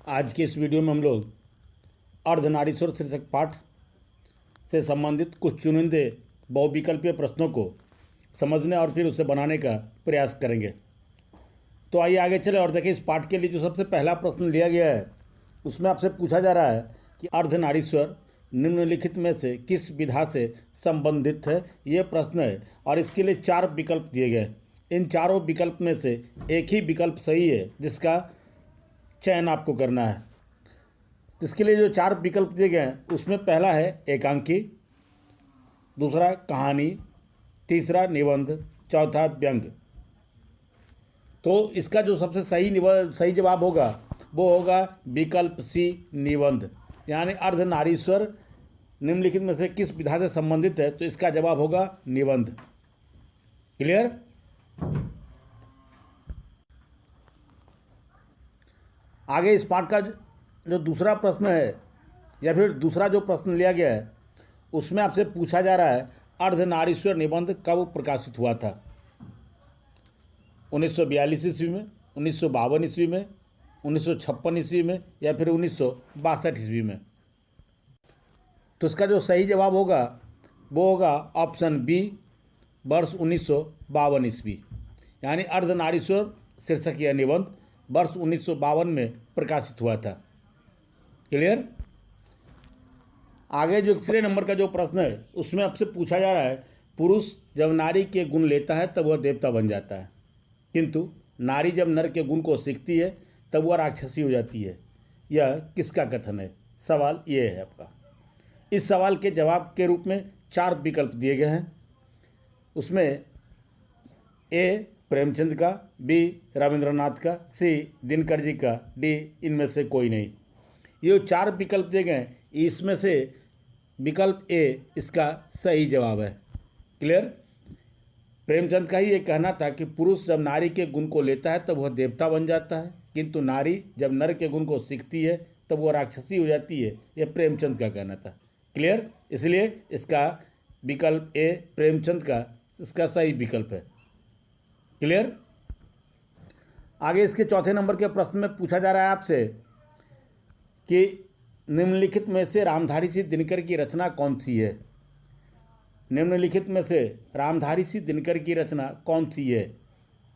आज के इस वीडियो में हम लोग अर्धनारीश्वर शीर्षक पाठ से संबंधित कुछ चुनिंदे बहुविकल्पीय प्रश्नों को समझने और फिर उसे बनाने का प्रयास करेंगे। तो आइए आगे चले और देखें। इस पाठ के लिए जो सबसे पहला प्रश्न लिया गया है उसमें आपसे पूछा जा रहा है कि अर्धनारीश्वर निम्नलिखित में से किस विधा से संबंधित है। ये प्रश्न है और इसके लिए 4 विकल्प दिए गए। इन चारों विकल्प में से एक ही विकल्प सही है जिसका चयन आपको करना है। इसके लिए जो 4 विकल्प दिए गए हैं उसमें पहला है एकांकी, दूसरा कहानी, तीसरा निबंध, चौथा व्यंग। तो इसका जो सबसे सही जवाब होगा वो होगा विकल्प सी निबंध। यानी अर्धनारीश्वर निम्नलिखित में से किस विधा से संबंधित है, तो इसका जवाब होगा निबंध। क्लियर। आगे इस पाठ का जो दूसरा प्रश्न है या फिर दूसरा जो प्रश्न लिया गया है उसमें आपसे पूछा जा रहा है अर्धनारीश्वर निबंध कब प्रकाशित हुआ था। 1942 ईस्वी में, 1952 ईस्वी में, 1956 ईस्वी में या फिर 1962 ईस्वी में। तो इसका जो सही जवाब होगा वो होगा ऑप्शन बी, वर्ष 1952 ईस्वी। यानी अर्धनारीश्वर शीर्षक यह निबंध वर्ष 1952 में प्रकाशित हुआ था। क्लियर। आगे जो तीसरे नंबर का जो प्रश्न है उसमें आपसे पूछा जा रहा है पुरुष जब नारी के गुण लेता है तब वह देवता बन जाता है, किंतु नारी जब नर के गुण को सीखती है तब वह राक्षसी हो जाती है। यह किसका कथन है। सवाल ये है आपका। इस सवाल के जवाब के रूप में 4 विकल्प दिए गए हैं। उसमें ए प्रेमचंद का, बी रविंद्रनाथ का, सी दिनकर जी का, डी इनमें से कोई नहीं। ये 4 विकल्प दिए गए हैं, इसमें से विकल्प ए इसका सही जवाब है। क्लियर। प्रेमचंद का ही ये कहना था कि पुरुष जब नारी के गुण को लेता है तब वह देवता बन जाता है, किंतु नारी जब नर के गुण को सीखती है तब वह राक्षसी हो जाती है। यह प्रेमचंद का कहना था। क्लियर। इसलिए इसका विकल्प ए प्रेमचंद का इसका सही विकल्प है। क्लियर। आगे इसके चौथे नंबर के प्रश्न में पूछा जा रहा है आपसे कि निम्नलिखित में से रामधारी सिंह दिनकर की रचना कौन सी है। निम्नलिखित में से रामधारी सिंह दिनकर की रचना कौन सी है।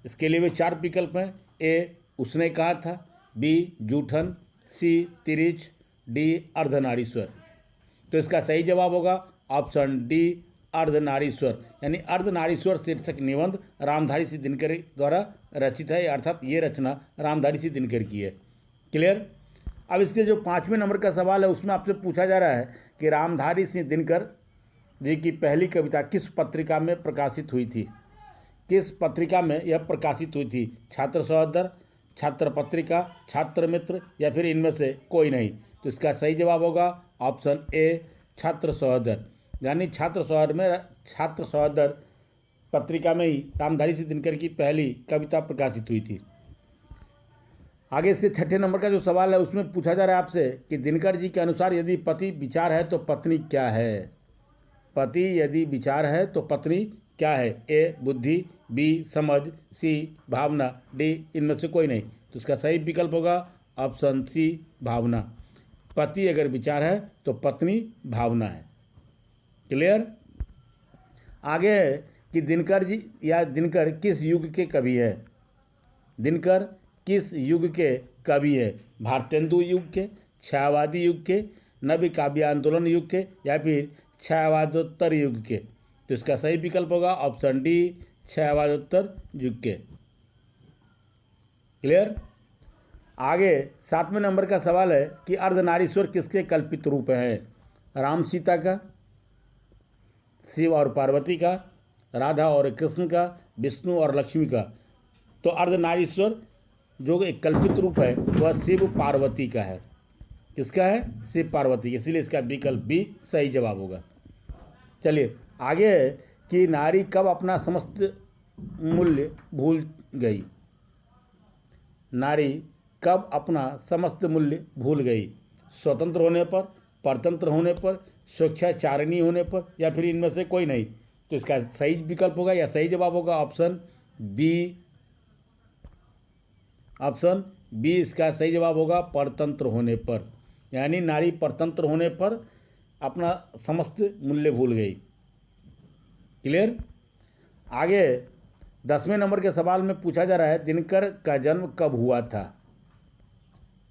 इसके लिए वे 4 विकल्प हैं। ए उसने कहा था, बी जूठन, सी तिरिच, डी अर्धनारीश्वर। तो इसका सही जवाब होगा ऑप्शन डी अर्धनारीश्वर। यानी अर्धनारीश्वर शीर्षक निबंध रामधारी सिंह दिनकर द्वारा रचित है, अर्थात ये रचना रामधारी सिंह दिनकर की है। क्लियर। अब इसके जो 5वें नंबर का सवाल है उसमें आपसे पूछा जा रहा है कि रामधारी सिंह दिनकर जी की पहली कविता किस पत्रिका में प्रकाशित हुई थी। किस पत्रिका में यह प्रकाशित हुई थी। छात्र सहोदर, छात्र पत्रिका, छात्र मित्र या फिर इनमें से कोई नहीं। तो इसका सही जवाब होगा ऑप्शन ए छात्र सहोदर। यानी छात्र सहोदर पत्रिका में ही रामधारी सिंह दिनकर की पहली कविता प्रकाशित हुई थी। आगे इसके 6ठे नंबर का जो सवाल है उसमें पूछा जा रहा है आपसे कि दिनकर जी के अनुसार यदि पति विचार है तो पत्नी क्या है। पति यदि विचार है तो पत्नी क्या है। ए बुद्धि, बी समझ, सी भावना, डी इनमें से कोई नहीं। तो इसका सही विकल्प होगा ऑप्शन सी भावना। पति अगर विचार है तो पत्नी भावना है। क्लियर। आगे है कि दिनकर जी या दिनकर किस युग के कवि है। दिनकर किस युग के कवि है। भारतेंदु युग के, छायावादी युग के, नव्य काव्य आंदोलन युग के या फिर छायावादोत्तर युग के। तो इसका सही विकल्प होगा ऑप्शन डी छायावादोत्तर युग के। क्लियर। आगे 7वें नंबर का सवाल है कि अर्धनारीश्वर किसके कल्पित रूप हैं। राम सीता का, शिव और पार्वती का, राधा और कृष्ण का, विष्णु और लक्ष्मी का। तो अर्धनारीश्वर जो एक कल्पित रूप है वह शिव पार्वती का है। किसका है। शिव पार्वती। इसलिए इसका विकल्प बी सही जवाब होगा। चलिए आगे है कि नारी कब अपना समस्त मूल्य भूल गई। नारी कब अपना समस्त मूल्य भूल गई। स्वतंत्र होने पर, परतंत्र होने पर, स्वेच्छाचारिणी होने पर या फिर इनमें से कोई नहीं। तो इसका सही विकल्प होगा या सही जवाब होगा ऑप्शन बी, ऑप्शन बी इसका सही जवाब होगा परतंत्र होने पर, यानी नारी परतंत्र होने पर अपना समस्त मूल्य भूल गई। क्लियर। आगे 10वें नंबर के सवाल में पूछा जा रहा है दिनकर का जन्म कब हुआ था।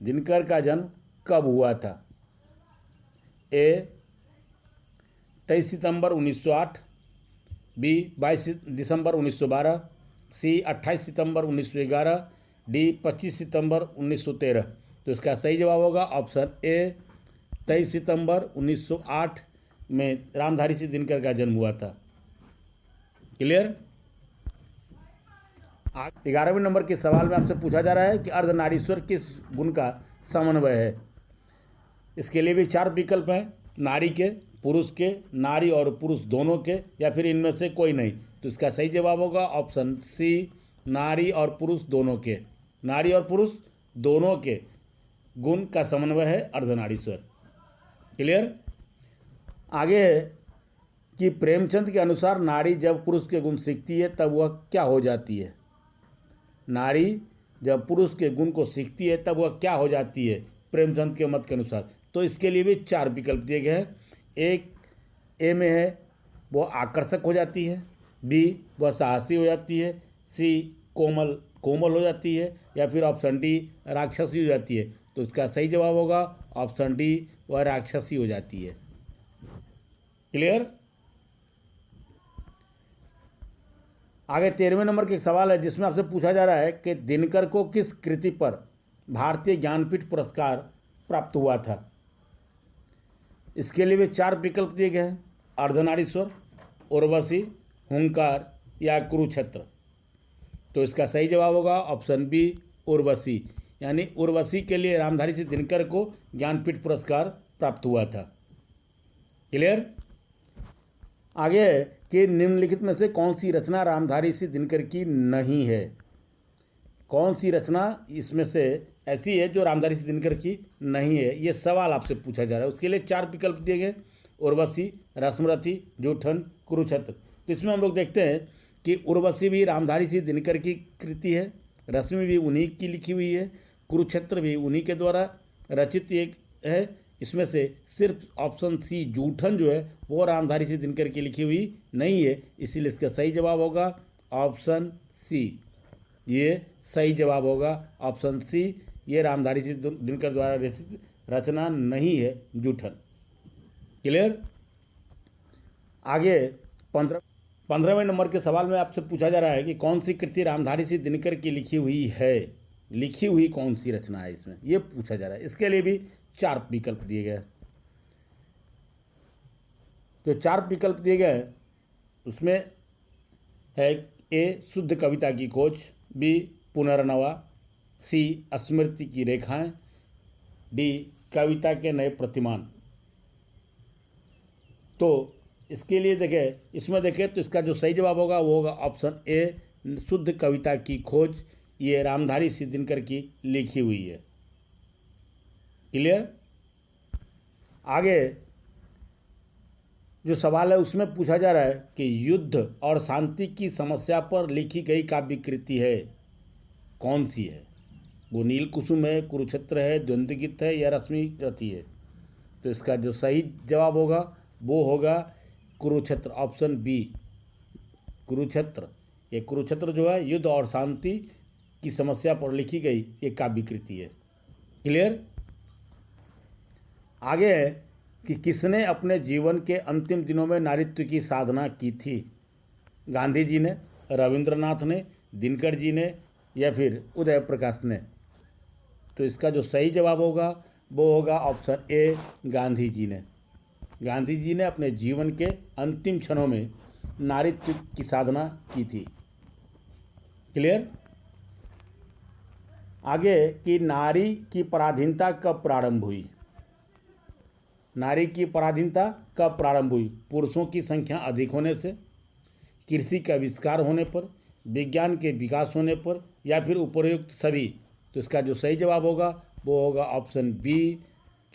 दिनकर का जन्म कब हुआ था। ए 23 सितंबर 1908, बी 22 दिसंबर 1912, सी 28 सितंबर 1911, डी 25 सितंबर 1913। तो इसका सही जवाब होगा ऑप्शन ए 23 सितंबर 1908 में रामधारी सिंह दिनकर का जन्म हुआ था। क्लियर। 11वें नंबर के सवाल में आपसे पूछा जा रहा है कि अर्धनारीश्वर किस गुण का समन्वय है। इसके लिए भी 4 विकल्प हैं, नारी के, पुरुष के, नारी और पुरुष दोनों के, या फिर इनमें से कोई नहीं। तो इसका सही जवाब होगा ऑप्शन सी नारी और पुरुष दोनों के। नारी और पुरुष दोनों के गुण का समन्वय है अर्धनारीश्वर। क्लियर। आगे है कि प्रेमचंद के अनुसार नारी जब पुरुष के गुण सीखती है तब वह क्या हो जाती है। नारी जब पुरुष के गुण को सीखती है तब वह क्या हो जाती है प्रेमचंद के मत के अनुसार। तो इसके लिए भी 4 विकल्प दिए गए हैं। एक ए में है वो आकर्षक हो जाती है, बी वह साहसी हो जाती है, सी कोमल हो जाती है, या फिर ऑप्शन डी राक्षसी हो जाती है। तो इसका सही जवाब होगा ऑप्शन डी वह राक्षसी हो जाती है। क्लियर। आगे 13वें नंबर के सवाल है जिसमें आपसे पूछा जा रहा है कि दिनकर को किस कृति पर भारतीय ज्ञानपीठ पुरस्कार प्राप्त हुआ था। इसके लिए भी 4 विकल्प दिए गए हैं, अर्धनारीश्वर, उर्वशी, हुंकार या कुरुक्षेत्र। तो इसका सही जवाब होगा ऑप्शन बी उर्वशी, यानी उर्वशी के लिए रामधारी सिंह दिनकर को ज्ञानपीठ पुरस्कार प्राप्त हुआ था। क्लियर। आगे कि निम्नलिखित में से कौन सी रचना रामधारी सिंह दिनकर की नहीं है। कौन सी रचना इसमें से ऐसी है जो रामधारी सिंह दिनकर की नहीं है, ये सवाल आपसे पूछा जा रहा है। उसके लिए 4 विकल्प दिए गए, उर्वशी, रश्मरथी, जूठन, कुरुक्षेत्र। तो इसमें हम लोग देखते हैं कि उर्वशी भी रामधारी सिंह दिनकर की कृति है, रश्मि भी उन्हीं की लिखी हुई है, कुरुक्षेत्र भी उन्हीं के द्वारा रचित एक है। इसमें से सिर्फ ऑप्शन सी जूठन जो है वो रामधारी सिंह दिनकर की लिखी हुई नहीं है, इसीलिए इसका सही जवाब होगा ऑप्शन सी। ये सही जवाब होगा ऑप्शन सी, ये रामधारी सिंह दिनकर द्वारा रचित रचना नहीं है जूठन। क्लियर। आगे 15वें नंबर के सवाल में आपसे पूछा जा रहा है कि कौन सी कृति रामधारी सिंह दिनकर की लिखी हुई है। लिखी हुई कौन सी रचना है इसमें, ये पूछा जा रहा है। इसके लिए भी 4 विकल्प दिए गए। तो 4 विकल्प दिए गए हैं उसमें है ए शुद्ध कविता की खोज, बी पुनर्नवा, सी स्मृति की रेखाएं, डी कविता के नए प्रतिमान। तो इसके लिए देखें, इसमें देखें तो इसका जो सही जवाब होगा वो होगा ऑप्शन ए शुद्ध कविता की खोज, ये रामधारी सिंह दिनकर की लिखी हुई है। क्लियर। आगे जो सवाल है उसमें पूछा जा रहा है कि युद्ध और शांति की समस्या पर लिखी गई काव्य कृति है कौन सी है। वो नील कुसुम है, कुरुक्षेत्र है, द्वंद्व गीत है, या रश्मि रथी है। तो इसका जो सही जवाब होगा वो होगा कुरुक्षेत्र, ऑप्शन बी कुरुक्षेत्र। ये कुरुक्षेत्र जो है युद्ध और शांति की समस्या पर लिखी गई एक काव्य कृति है। क्लियर। आगे है कि किसने अपने जीवन के अंतिम दिनों में नारीत्व की साधना की थी। गांधी जी ने, रविंद्रनाथ ने, दिनकर जी ने, या फिर उदय प्रकाश ने। तो इसका जो सही जवाब होगा वो होगा ऑप्शन ए गांधी जी ने। गांधी जी ने अपने जीवन के अंतिम क्षणों में नारीत्व की साधना की थी। क्लियर। आगे कि नारी की पराधीनता कब प्रारंभ हुई। नारी की पराधीनता कब प्रारंभ हुई। पुरुषों की संख्या अधिक होने से, कृषि का आविष्कार होने पर, विज्ञान के विकास होने पर, या फिर उपरोक्त सभी। तो इसका जो सही जवाब होगा वो होगा ऑप्शन बी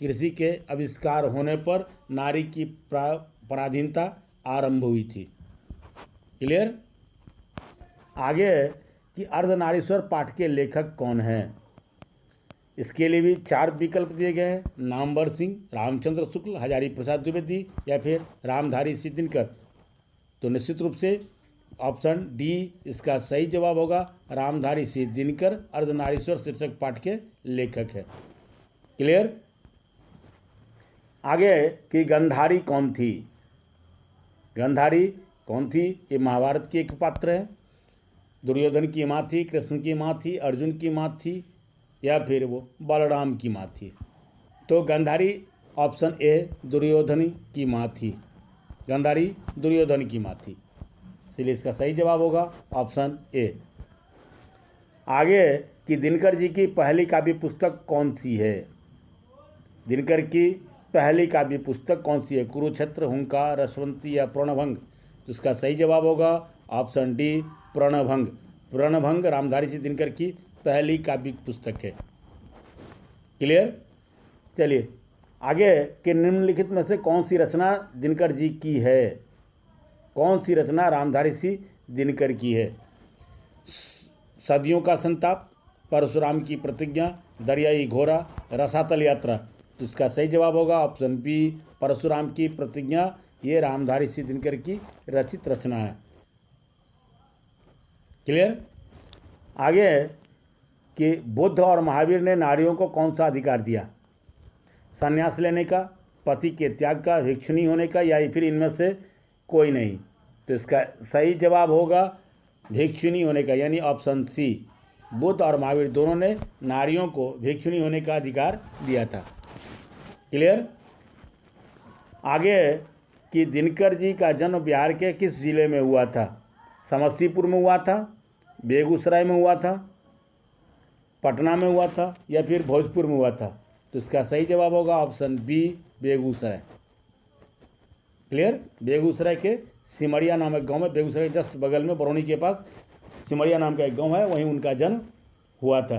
कृषि के आविष्कार होने पर नारी की पराधीनता आरंभ हुई थी। क्लियर। आगे कि अर्धनारीश्वर पाठ के लेखक कौन हैं। इसके लिए भी 4 विकल्प दिए गए हैं, नामवर सिंह, रामचंद्र शुक्ल, हजारी प्रसाद द्विवेदी या फिर रामधारी सिंह दिनकर। तो निश्चित रूप से ऑप्शन डी इसका सही जवाब होगा। रामधारी सिंह दिनकर अर्धनारीश्वर शीर्षक पाठ के लेखक है। क्लियर। आगे कि गंधारी कौन थी। गंधारी कौन थी? ये महाभारत की एक पात्र है। दुर्योधन की माँ थी, कृष्ण की माँ थी, अर्जुन की माँ थी या फिर वो बलराम की माँ थी। तो गंधारी ऑप्शन ए दुर्योधन की माँ थी। गंधारी दुर्योधन की माँ थी, इसलिए इसका सही जवाब होगा ऑप्शन ए। आगे कि दिनकर जी की पहली काव्य पुस्तक कौन सी है। दिनकर की पहली काव्य पुस्तक कौन सी है? कुरुक्षेत्र, हुंकार, रसवंती या प्रणभंग। तो इसका सही जवाब होगा ऑप्शन डी प्रणभंग। प्रणभंग रामधारी सिंह दिनकर की पहली काव्य पुस्तक है। क्लियर। चलिए आगे कि निम्नलिखित में से कौन सी रचना दिनकर जी की है। कौन सी रचना रामधारी सिंह दिनकर की है? सदियों का संताप, परशुराम की प्रतिज्ञा, दरियाई घोड़ा, रसातल यात्रा। तो इसका सही जवाब होगा ऑप्शन बी परशुराम की प्रतिज्ञा। ये रामधारी सिंह दिनकर की रचित रचना है। क्लियर। आगे कि बुद्ध और महावीर ने नारियों को कौन सा अधिकार दिया। संन्यास लेने का, पति के त्याग का, भिक्षुणी होने का या फिर इनमें से कोई नहीं। तो इसका सही जवाब होगा भिक्षुणी होने का, यानी ऑप्शन सी। बुद्ध और महावीर दोनों ने नारियों को भिक्षुणी होने का अधिकार दिया था। क्लियर। आगे कि दिनकर जी का जन्म बिहार के किस जिले में हुआ था। समस्तीपुर में हुआ था, बेगूसराय में हुआ था, पटना में हुआ था या फिर भोजपुर में हुआ था। तो इसका सही जवाब होगा option B Begusarai. Clear. Begusarai के सिमरिया नामक गांव में, बेगूसराय के जस्ट बगल में बरौनी के पास सिमरिया नाम का एक गांव है, वहीं उनका जन्म हुआ था।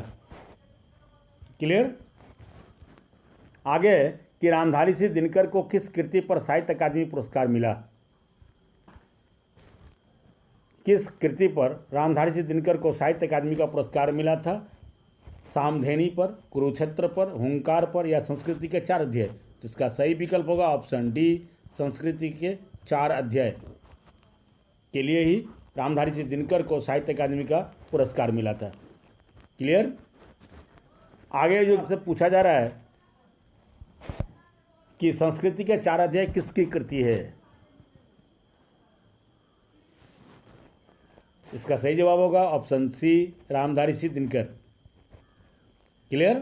क्लियर। आगे कि रामधारी सिंह दिनकर को किस कृति पर साहित्य अकादमी पुरस्कार मिला। किस कृति पर रामधारी सिंह दिनकर को साहित्य अकादमी का पुरस्कार मिला था? सामधेनी पर, कुरुक्षेत्र पर, हुंकार पर या संस्कृति के 4 अध्याय। तो इसका सही विकल्प होगा ऑप्शन डी संस्कृति के 4 अध्याय के लिए ही रामधारी सिंह दिनकर को साहित्य अकादमी का पुरस्कार मिला था। क्लियर। आगे जो से पूछा जा रहा है कि संस्कृति के 4 अध्याय किसकी कृति है। इसका सही जवाब होगा option C Ramdhari Singh Dinkar. Clear.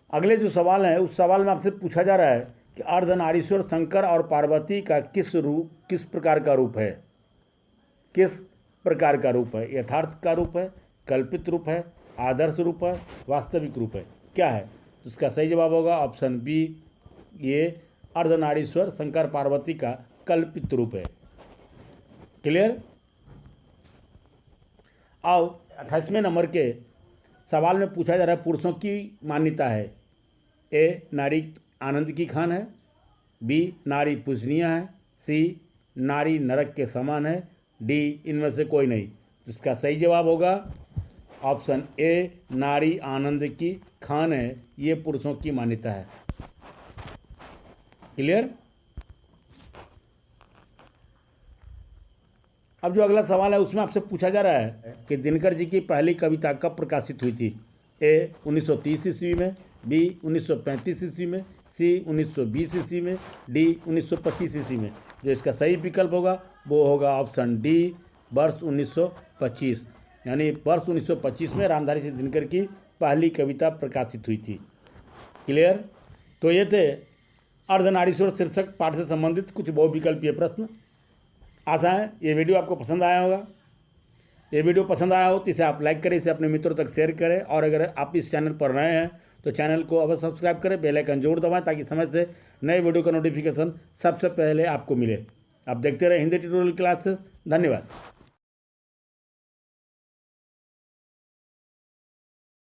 अगले जो सवाल है उस सवाल में आपसे पूछा जा रहा है कि अर्धनारीश्वर शंकर और पार्वती का किस प्रकार का रूप है। किस प्रकार का रूप है? यथार्थ का रूप है, कल्पित रूप है, आदर्श रूप है, वास्तविक रूप है, क्या है? तो इसका सही जवाब होगा ऑप्शन बी ये अर्धनारीश्वर शंकर पार्वती का कल्पित रूप है। क्लियर। अब 28वें नंबर के सवाल में पूछा जा रहा है पुरुषों की मान्यता है। ए नारी आनंद की खान है, बी नारी पूजनीय है, सी नारी नरक के समान है, डी इनमें से कोई नहीं। इसका सही जवाब होगा ऑप्शन ए नारी आनंद की खान है, ये पुरुषों की मान्यता है। क्लियर। अब जो अगला सवाल है उसमें आपसे पूछा जा रहा है कि दिनकर जी की पहली कविता कब प्रकाशित हुई थी। ए 1930 ईस्वी में, बी 1935 ईस्वी में, सी 1920 ईस्वी में, डी 1925 ईस्वी में। जो इसका सही विकल्प होगा वो होगा ऑप्शन डी वर्ष 1925, यानी वर्ष 1925 में रामधारी सिंह दिनकर की पहली कविता प्रकाशित हुई थी। क्लियर। तो ये थे अर्धनारीश्वर शीर्षक पाठ से संबंधित कुछ बहुविकल्पीय प्रश्न। आशा है ये वीडियो आपको पसंद आया होगा। ये वीडियो पसंद आया हो तो इसे आप लाइक करें, इसे अपने मित्रों तक शेयर करें, और अगर आप इस चैनल पर नए हैं तो चैनल को अवश्य सब्सक्राइब करें, बेल आइकन जरूर दबाएं ताकि समय से नए वीडियो का नोटिफिकेशन सबसे पहले आपको मिले। आप देखते रहे हिंदी ट्यूटोरियल क्लासेस। धन्यवाद।